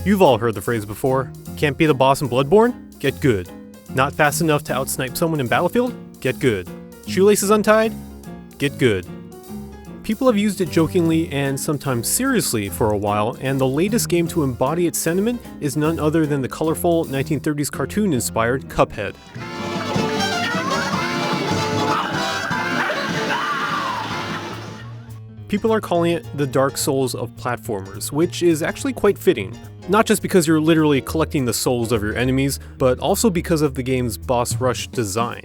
You've all heard the phrase before. Can't beat a boss in Bloodborne? Get good. Not fast enough to outsnipe someone in Battlefield? Get good. Shoelaces untied? Get good. People have used it jokingly and sometimes seriously for a while, and the latest game to embody its sentiment is none other than the colorful 1930s cartoon-inspired Cuphead. People are calling it the Dark Souls of platformers, which is actually quite fitting. Not just because you're literally collecting the souls of your enemies, but also because of the game's boss rush design.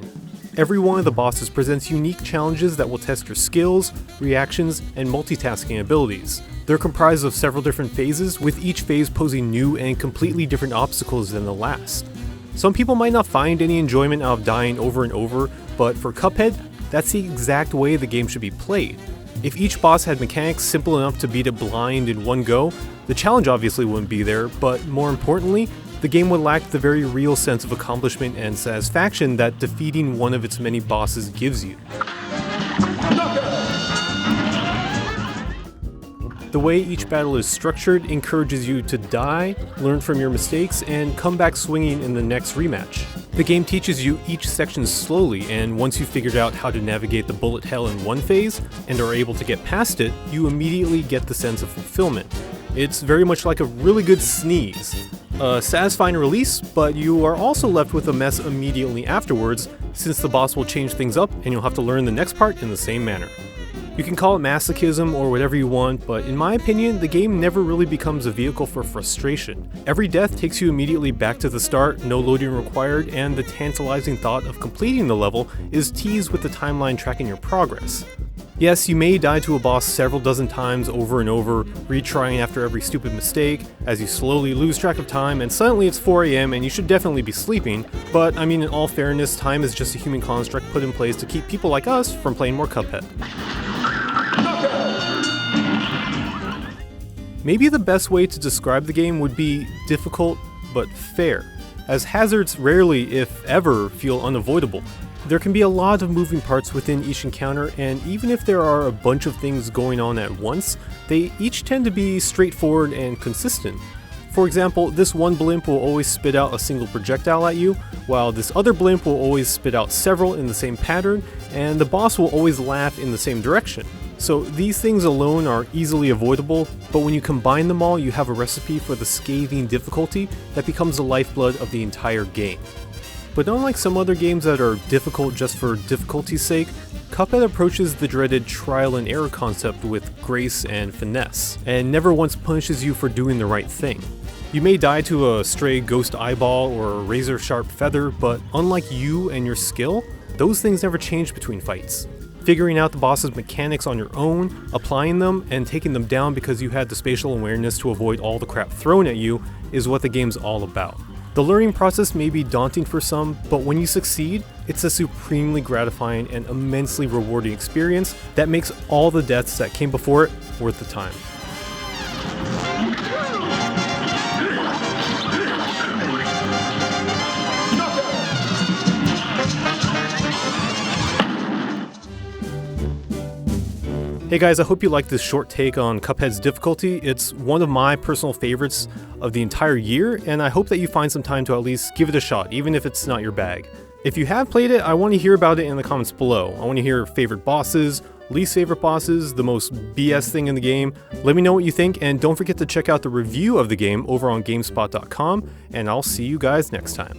Every one of the bosses presents unique challenges that will test your skills, reactions, and multitasking abilities. They're comprised of several different phases, with each phase posing new and completely different obstacles than the last. Some people might not find any enjoyment out of dying over and over, but for Cuphead, that's the exact way the game should be played. If each boss had mechanics simple enough to beat it blind in one go, the challenge obviously wouldn't be there, but more importantly, the game would lack the very real sense of accomplishment and satisfaction that defeating one of its many bosses gives you. The way each battle is structured encourages you to die, learn from your mistakes, and come back swinging in the next rematch. The game teaches you each section slowly, and once you've figured out how to navigate the bullet hell in one phase, and are able to get past it, you immediately get the sense of fulfillment. It's very much like a really good sneeze. A satisfying release, but you are also left with a mess immediately afterwards, since the boss will change things up and you'll have to learn the next part in the same manner. You can call it masochism or whatever you want, but in my opinion, the game never really becomes a vehicle for frustration. Every death takes you immediately back to the start, no loading required, and the tantalizing thought of completing the level is teased with the timeline tracking your progress. Yes, you may die to a boss several dozen times over and over, retrying after every stupid mistake, as you slowly lose track of time, and suddenly it's 4 AM and you should definitely be sleeping, but I mean, in all fairness, time is just a human construct put in place to keep people like us from playing more Cuphead. Maybe the best way to describe the game would be difficult but fair, as hazards rarely, if ever, feel unavoidable. There can be a lot of moving parts within each encounter, and even if there are a bunch of things going on at once, they each tend to be straightforward and consistent. For example, this one blimp will always spit out a single projectile at you, while this other blimp will always spit out several in the same pattern, and the boss will always laugh in the same direction. So these things alone are easily avoidable, but when you combine them all, you have a recipe for the scathing difficulty that becomes the lifeblood of the entire game. But unlike some other games that are difficult just for difficulty's sake, Cuphead approaches the dreaded trial and error concept with grace and finesse, and never once punishes you for doing the right thing. You may die to a stray ghost eyeball or a razor-sharp feather, but unlike you and your skill, those things never change between fights. Figuring out the boss's mechanics on your own, applying them, and taking them down because you had the spatial awareness to avoid all the crap thrown at you is what the game's all about. The learning process may be daunting for some, but when you succeed, it's a supremely gratifying and immensely rewarding experience that makes all the deaths that came before it worth the time. Hey guys, I hope you liked this short take on Cuphead's difficulty. It's one of my personal favorites of the entire year, and I hope that you find some time to at least give it a shot, even if it's not your bag. If you have played it, I want to hear about it in the comments below. I want to hear favorite bosses, least favorite bosses, the most BS thing in the game. Let me know what you think, and don't forget to check out the review of the game over on GameSpot.com, and I'll see you guys next time.